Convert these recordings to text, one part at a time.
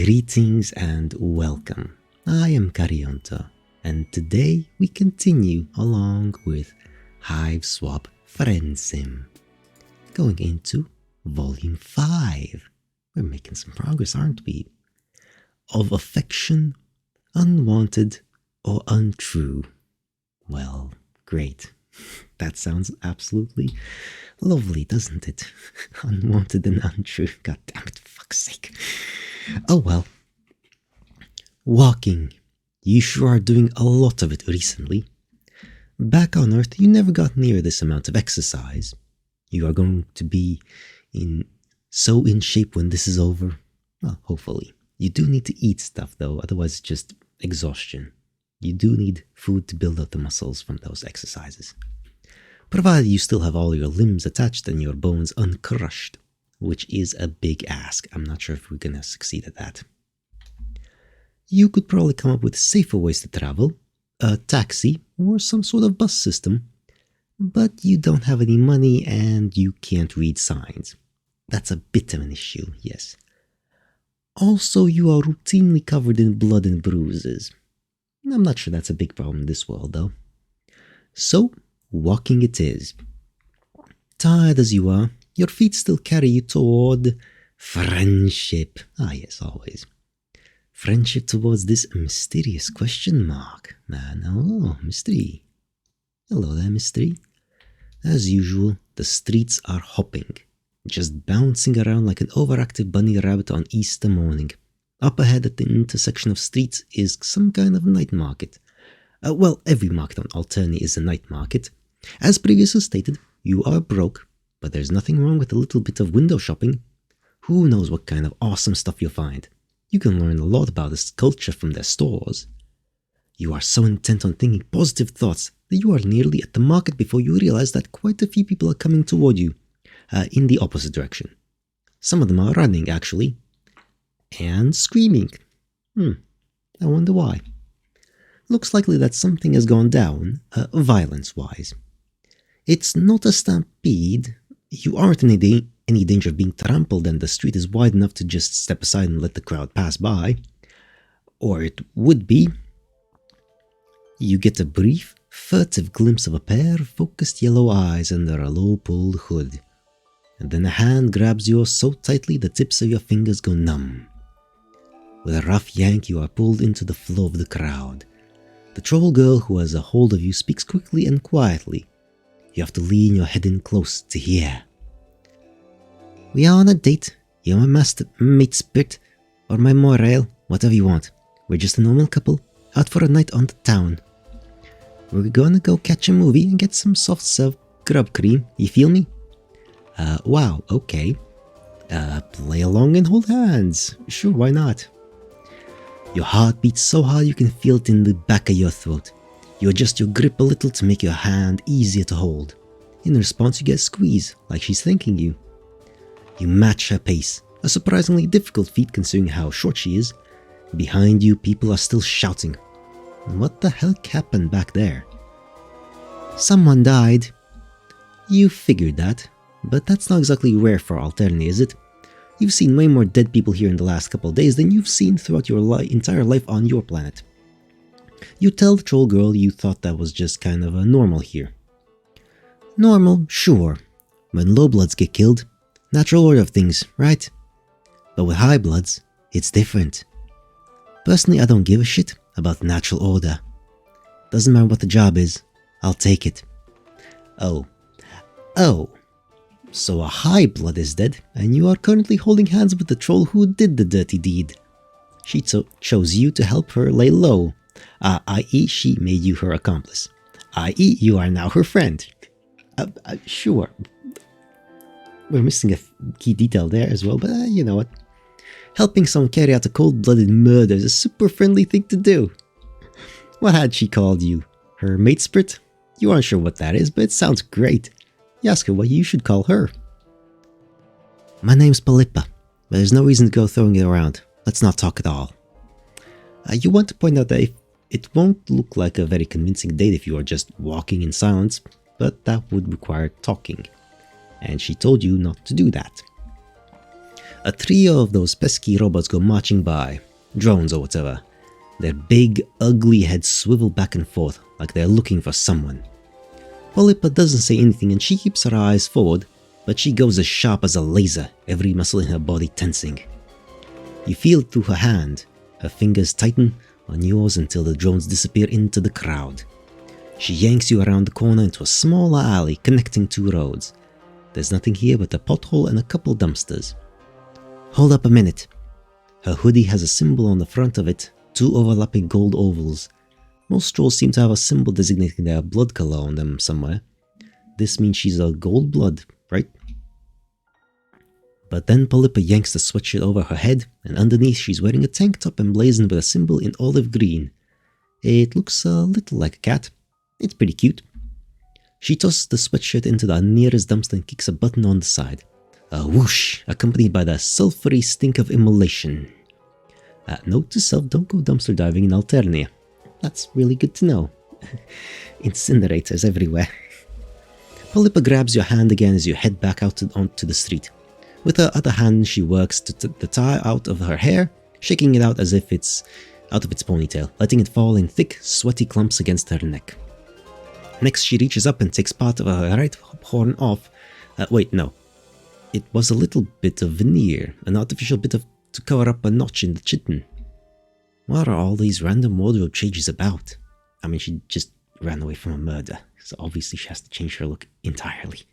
Greetings and welcome. I am Karionto, and today we continue along with Hiveswap Friendsim, going into Volume 5. We're making some progress, aren't we? Of affection, unwanted or untrue. Well, great. That sounds absolutely lovely, doesn't it? Unwanted and untrue. God damn it, for fuck's sake. Oh well. Walking. You sure are doing a lot of it recently. Back on Earth, you never got near this amount of exercise. You are going to be so in shape when this is over. Well, hopefully. You do need to eat stuff though, otherwise it's just exhaustion. You do need food to build up the muscles from those exercises. Provided you still have all your limbs attached and your bones uncrushed, which is a big ask. I'm not sure if we're gonna succeed at that. You could probably come up with safer ways to travel, a taxi or some sort of bus system, but you don't have any money and you can't read signs. That's a bit of an issue, yes. Also, you are routinely covered in blood and bruises. I'm not sure that's a big problem in this world, though. So, walking it is. Tired as you are, your feet still carry you toward friendship. Ah yes, always. Friendship towards this mysterious question mark. Man, oh, mystery. Hello there, mystery. As usual, the streets are hopping, just bouncing around like an overactive bunny rabbit on Easter morning. Up ahead at the intersection of streets is some kind of night market. Well, every market on Alternia is a night market. As previously stated, you are broke, but there's nothing wrong with a little bit of window shopping. Who knows what kind of awesome stuff you'll find. You can learn a lot about this culture from their stores. You are so intent on thinking positive thoughts that you are nearly at the market before you realize that quite a few people are coming toward you, in the opposite direction. Some of them are running, actually. And screaming. I wonder why. Looks likely that something has gone down, violence-wise. It's not a stampede. You aren't in any danger of being trampled and the street is wide enough to just step aside and let the crowd pass by. Or it would be. You get a brief, furtive glimpse of a pair of focused yellow eyes under a low-pulled hood. And then a hand grabs yours so tightly the tips of your fingers go numb. With a rough yank, you are pulled into the flow of the crowd. The troll girl who has a hold of you speaks quickly and quietly. You have to lean your head in close to hear. We are on a date. You're my mate spirit, or my morale, whatever you want. We're just a normal couple, out for a night on the town. We're gonna go catch a movie and get some soft serve grub cream, you feel me? Wow, okay. Play along and hold hands. Sure, why not? Your heart beats so hard you can feel it in the back of your throat. You adjust your grip a little to make your hand easier to hold. In response, you get a squeeze, like she's thanking you. You match her pace, a surprisingly difficult feat considering how short she is. Behind you, people are still shouting. What the heck happened back there? Someone died. You figured that, but that's not exactly rare for Alternia, is it? You've seen way more dead people here in the last couple of days than you've seen throughout your entire life on your planet. You tell the troll girl you thought that was just kind of a normal here. Normal, sure. When low bloods get killed, natural order of things, right? But with high bloods, it's different. Personally, I don't give a shit about the natural order. Doesn't matter what the job is, I'll take it. Oh. So a high blood is dead, and you are currently holding hands with the troll who did the dirty deed. She chose you to help her lay low, i.e. she made you her accomplice, i.e. you are now her friend. Sure. We're missing a key detail there as well, but you know what? Helping someone carry out a cold-blooded murder is a super friendly thing to do. What had she called you? Her mate spirit? You aren't sure what that is, but it sounds great. You ask her what you should call her. My name's Polypa, but there's no reason to go throwing it around. Let's not talk at all. You want to point out that it won't look like a very convincing date if you are just walking in silence, but that would require talking. And she told you not to do that. A trio of those pesky robots go marching by, drones or whatever. Their big, ugly heads swivel back and forth like they're looking for someone. Polypa doesn't say anything and she keeps her eyes forward, but she goes as sharp as a laser, every muscle in her body tensing. You feel it through her hand. Her fingers tighten on yours until the drones disappear into the crowd. She yanks you around the corner into a smaller alley connecting two roads. There's nothing here but a pothole and a couple dumpsters. Hold up a minute. Her hoodie has a symbol on the front of it, two overlapping gold ovals. Most trolls seem to have a symbol designating their blood color on them somewhere. This means she's a gold blood, right? But then Polypa yanks the sweatshirt over her head, and underneath she's wearing a tank top emblazoned with a symbol in olive green. It looks a little like a cat. It's pretty cute. She tosses the sweatshirt into the nearest dumpster and kicks a button on the side. A whoosh, accompanied by the sulphury stink of immolation. Note to self, don't go dumpster diving in Alternia. That's really good to know. Incinerators everywhere. Polypa grabs your hand again as you head back out onto the street. With her other hand, she works the tie out of her hair, shaking it out as if it's out of its ponytail, letting it fall in thick, sweaty clumps against her neck. Next, she reaches up and takes part of her right horn off. Wait, no. It was a little bit of veneer, an artificial bit to cover up a notch in the chitin. What are all these random wardrobe changes about? I mean, she just ran away from a murder, so obviously she has to change her look entirely.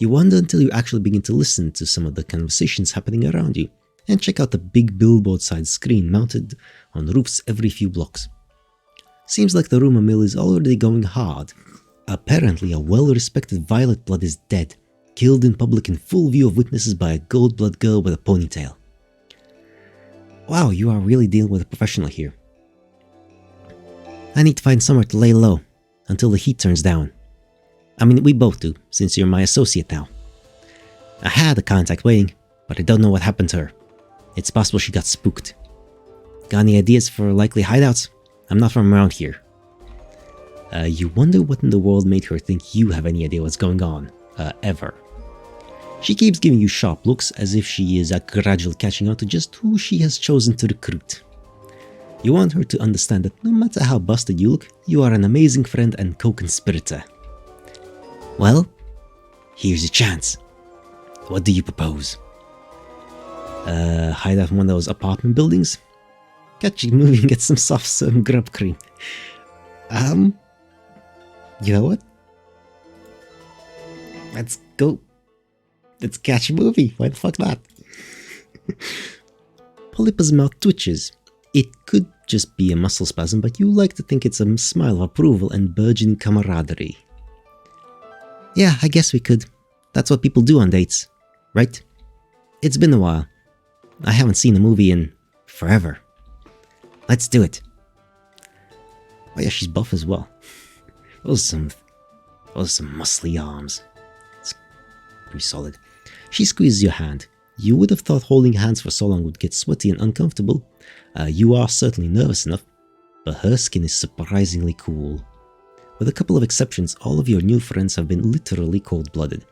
You wonder until you actually begin to listen to some of the conversations happening around you, and check out the big billboard-sized screen mounted on roofs every few blocks. Seems like the rumor mill is already going hard. Apparently, a well-respected Violet Blood is dead, killed in public in full view of witnesses by a gold blood girl with a ponytail. Wow, you are really dealing with a professional here. I need to find somewhere to lay low, until the heat turns down. I mean, we both do, since you're my associate now. I had a contact waiting, but I don't know what happened to her. It's possible she got spooked. Got any ideas for likely hideouts? I'm not from around here. You wonder what in the world made her think you have any idea what's going on, ever. She keeps giving you sharp looks as if she is gradually catching on to just who she has chosen to recruit. You want her to understand that no matter how busted you look, you are an amazing friend and co-conspirator. Well, here's your chance. What do you propose? Hide out in one of those apartment buildings? Catch you moving, get some soft grub cream. You know what? Let's go. Let's catch a movie. Why the fuck not? Polypa's mouth twitches. It could just be a muscle spasm, but you like to think it's a smile of approval and burgeoning camaraderie. Yeah, I guess we could. That's what people do on dates, right? It's been a while. I haven't seen a movie in forever. Let's do it. Oh yeah, she's buff as well. Those are some muscly arms. It's pretty solid. She squeezes your hand. You would have thought holding hands for so long would get sweaty and uncomfortable. You are certainly nervous enough, but her skin is surprisingly cool. With a couple of exceptions, all of your new friends have been literally cold-blooded.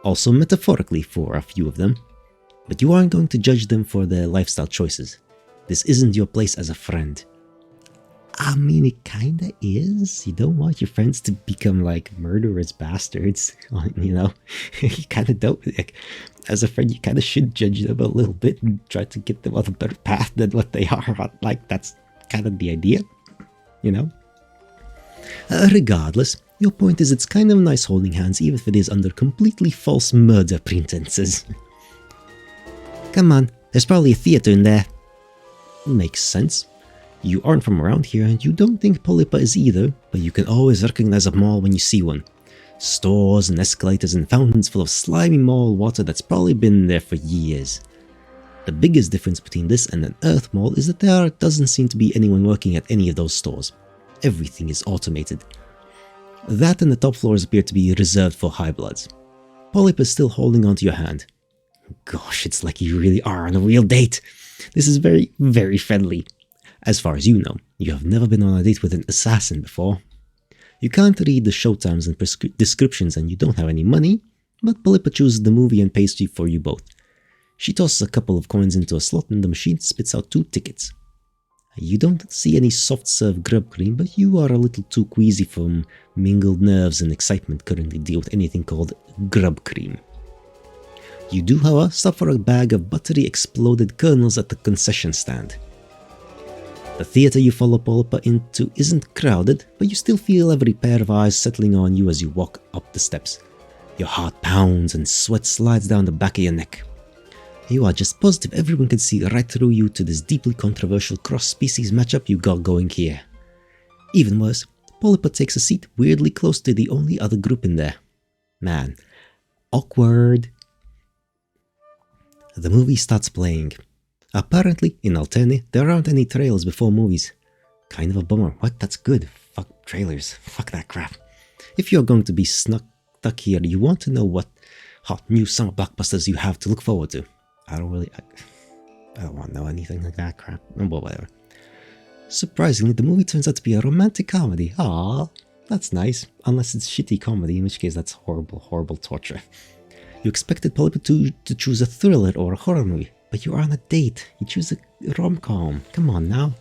Also metaphorically for a few of them. But you aren't going to judge them for their lifestyle choices. This isn't your place as a friend. I mean, it kinda is. You don't want your friends to become like murderous bastards, you know? You kinda don't. Like, as a friend, you kinda should judge them a little bit and try to get them on a better path than what they are. Like, that's kind of the idea, you know? Regardless, your point is it's kind of nice holding hands even if it is under completely false murder pretenses. Come on, there's probably a theater in there. Makes sense. You aren't from around here and you don't think Polypa is either, but you can always recognize a mall when you see one. Stores and escalators and fountains full of slimy mall water that's probably been there for years. The biggest difference between this and an Earth mall is that there doesn't seem to be anyone working at any of those stores. Everything is automated. That and the top floors appear to be reserved for high bloods. Polypa is still holding onto your hand. Gosh, it's like you really are on a real date. This is very, very friendly. As far as you know, you have never been on a date with an assassin before. You can't read the showtimes and descriptions and you don't have any money, but Polypa chooses the movie and pays for you both. She tosses a couple of coins into a slot and the machine spits out 2 tickets. You don't see any soft serve grub cream, but you are a little too queasy from mingled nerves and excitement currently deal with anything called grub cream. You do, however, stop for a bag of buttery exploded kernels at the concession stand. The theatre you follow Polypa into isn't crowded, but you still feel every pair of eyes settling on you as you walk up the steps. Your heart pounds and sweat slides down the back of your neck. You are just positive everyone can see right through you to this deeply controversial cross-species matchup you got going here. Even worse, Polypa takes a seat weirdly close to the only other group in there. Man, awkward. The movie starts playing. Apparently, in Alternia, there aren't any trailers before movies. Kind of a bummer. What? That's good. Fuck trailers. Fuck that crap. If you're going to be stuck here, you want to know what hot new summer blockbusters you have to look forward to. I don't want to know anything like that crap. Oh, well, whatever. Surprisingly, the movie turns out to be a romantic comedy. Aww, that's nice. Unless it's shitty comedy, in which case that's horrible, horrible torture. You expected Polypa to choose a thriller or a horror movie, but you are on a date. You choose a rom-com. Come on now.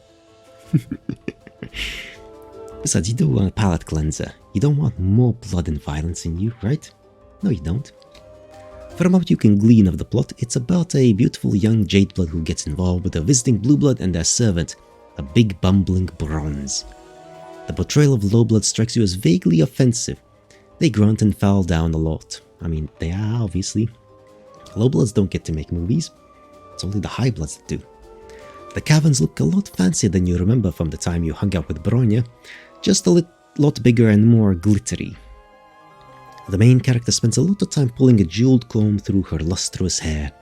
Besides, you do want a palate cleanser. You don't want more blood and violence in you, right? No, you don't. From what you can glean of the plot, it's about a beautiful young Jadeblood who gets involved with a visiting Blueblood and their servant, a big bumbling Bronze. The portrayal of Lowblood strikes you as vaguely offensive. They grunt and foul down a lot. I mean, they are, obviously. Lowbloods don't get to make movies. It's only the Highbloods that do. The caverns look a lot fancier than you remember from the time you hung out with Bronya, just a lot bigger and more glittery. The main character spends a lot of time pulling a jeweled comb through her lustrous hair.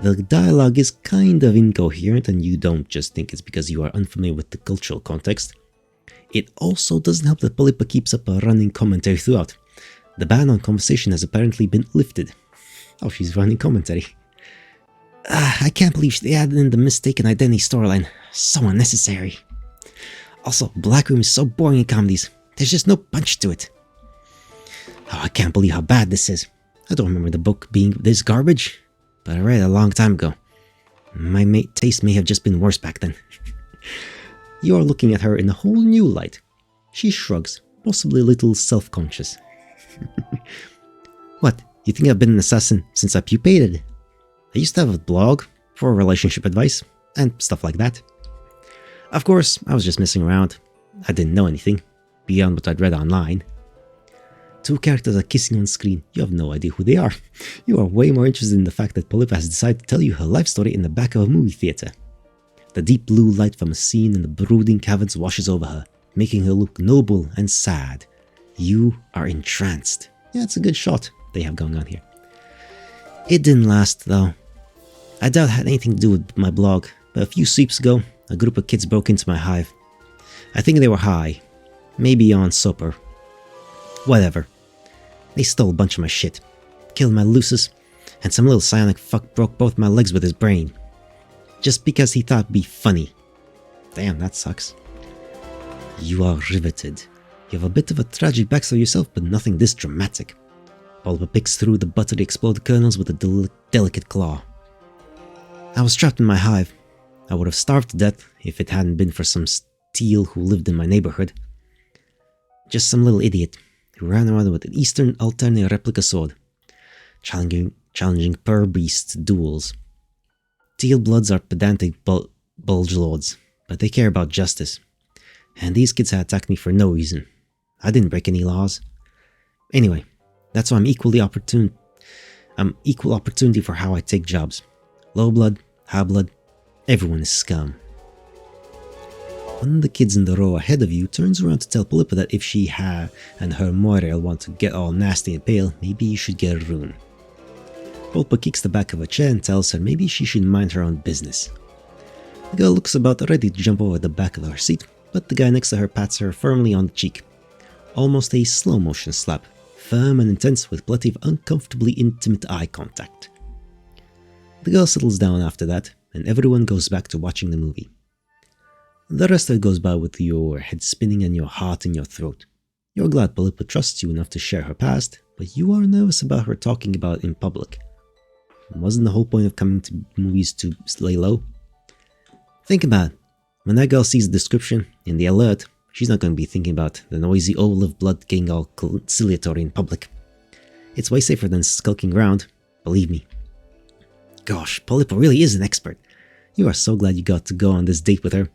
The dialogue is kind of incoherent, and you don't just think it's because you are unfamiliar with the cultural context. It also doesn't help that Polypa keeps up a running commentary throughout. The ban on conversation has apparently been lifted. Oh, she's running commentary. I can't believe they added in the mistaken identity storyline. So unnecessary. Also, Black Room is so boring in comedies. There's just no punch to it. Oh, I can't believe how bad this is. I don't remember the book being this garbage, but I read it a long time ago. My taste may have just been worse back then. You are looking at her in a whole new light. She shrugs, possibly a little self-conscious. What, you think I've been an assassin since I pupated? I used to have a blog for relationship advice and stuff like that. Of course, I was just messing around. I didn't know anything beyond what I'd read online. 2 characters are kissing on screen. You have no idea who they are. You are way more interested in the fact that Polypa has decided to tell you her life story in the back of a movie theater. The deep blue light from a scene in the brooding caverns washes over her, making her look noble and sad. You are entranced. Yeah, it's a good shot they have going on here. It didn't last, though. I doubt it had anything to do with my blog, but a few sweeps ago, a group of kids broke into my hive. I think they were high. Maybe on supper. Whatever. They stole a bunch of my shit, killed my Lucis, and some little psionic fuck broke both my legs with his brain. Just because he thought it'd be funny. Damn, that sucks. You are riveted. You have a bit of a tragic backstory yourself, but nothing this dramatic. Polypa picks through the buttery exploded kernels with a delicate claw. I was trapped in my hive. I would have starved to death if it hadn't been for some steal who lived in my neighborhood. Just some little idiot who ran around with an Eastern Alternia replica sword, challenging pur-beast duels. Teal bloods are pedantic bulge lords, but they care about justice. And these kids had attacked me for no reason. I didn't break any laws. Anyway, that's why I'm equal opportunity for how I take jobs. Low blood, high blood, everyone is scum. One of the kids in the row ahead of you turns around to tell Polypa that if she and her Moirail want to get all nasty and pale, maybe you should get a rune. Polypa kicks the back of a chair and tells her maybe she should mind her own business. The girl looks about ready to jump over the back of her seat, but the guy next to her pats her firmly on the cheek. Almost a slow-motion slap, firm and intense with plenty of uncomfortably intimate eye contact. The girl settles down after that, and everyone goes back to watching the movie. The rest of it goes by with your head spinning and your heart in your throat. You're glad Polypa trusts you enough to share her past, but you are nervous about her talking about it in public. Wasn't the whole point of coming to movies to lay low? Think about it. When that girl sees the description in the alert, she's not going to be thinking about the noisy olive blood getting all conciliatory in public. It's way safer than skulking around, believe me. Gosh, Polypa really is an expert. You are so glad you got to go on this date with her,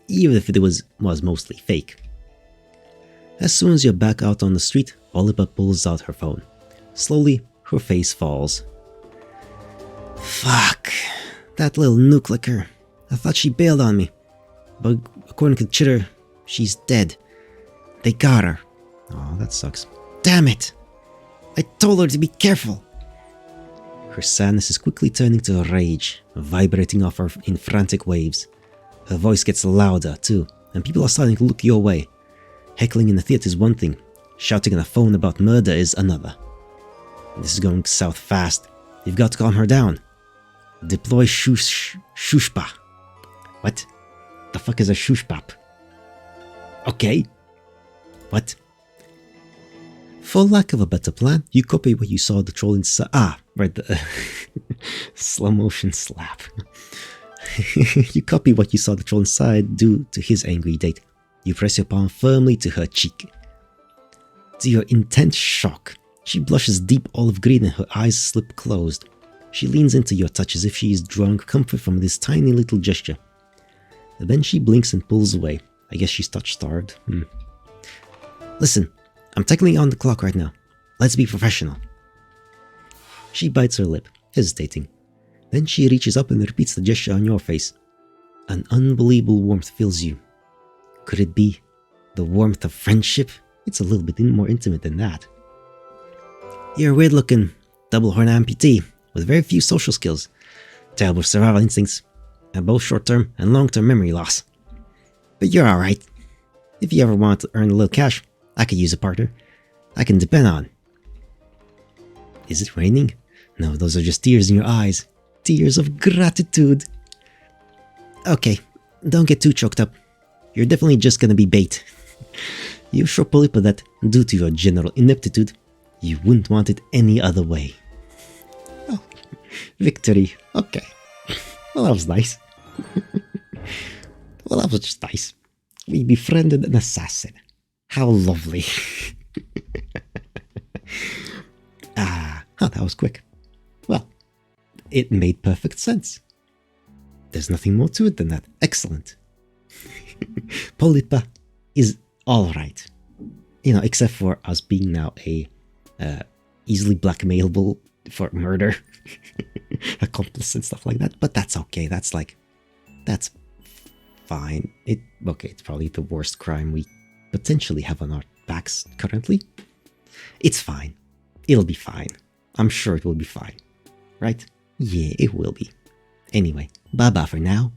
even if it was mostly fake. As soon as you're back out on the street, Polypa pulls out her phone. Slowly, her face falls. Fuck. That little nuke licker. I thought she bailed on me. But according to Chitter, she's dead. They got her. Oh, that sucks. Damn it! I told her to be careful. Her sadness is quickly turning to rage, vibrating off her in frantic waves. Her voice gets louder, too, and people are starting to look your way. Heckling in the theater is one thing, shouting on the phone about murder is another. This is going south fast. You've got to calm her down. Deploy shushpa. What? The fuck is a shushpap? Okay. What? For lack of a better plan, you copy what you saw the troll inside. Ah, right, the slow motion slap. You copy what you saw the troll inside do to his angry date. You press your palm firmly to her cheek. To your intense shock, she blushes deep olive green and her eyes slip closed. She leans into your touch as if she is drawing comfort from this tiny little gesture. Then she blinks and pulls away. I guess she's touch-starved. Listen, I'm technically on the clock right now. Let's be professional. She bites her lip, hesitating. Then she reaches up and repeats the gesture on your face. An unbelievable warmth fills you. Could it be the warmth of friendship? It's a little bit more intimate than that. You're a weird-looking double-horn amputee with very few social skills, terrible survival instincts, and both short-term and long-term memory loss. But you're alright. If you ever want to earn a little cash, I could use a partner I can depend on. Is it raining? No, those are just tears in your eyes. Tears of gratitude. Okay, don't get too choked up. You're definitely just gonna be bait. You show Polypa that, due to your general ineptitude, you wouldn't want it any other way. Oh, victory. Okay. Well, that was nice. Well, that was just nice. We befriended an assassin. How lovely. That was quick. Well, it made perfect sense. There's nothing more to it than that. Excellent. Polypa is alright. You know, except for us being now a easily blackmailable for murder accomplice and stuff like that. But that's okay. That's fine. It's probably the worst crime we potentially have on our backs currently. It's fine. It'll be fine. I'm sure it will be fine. Right? Yeah, it will be. Anyway, bye-bye for now.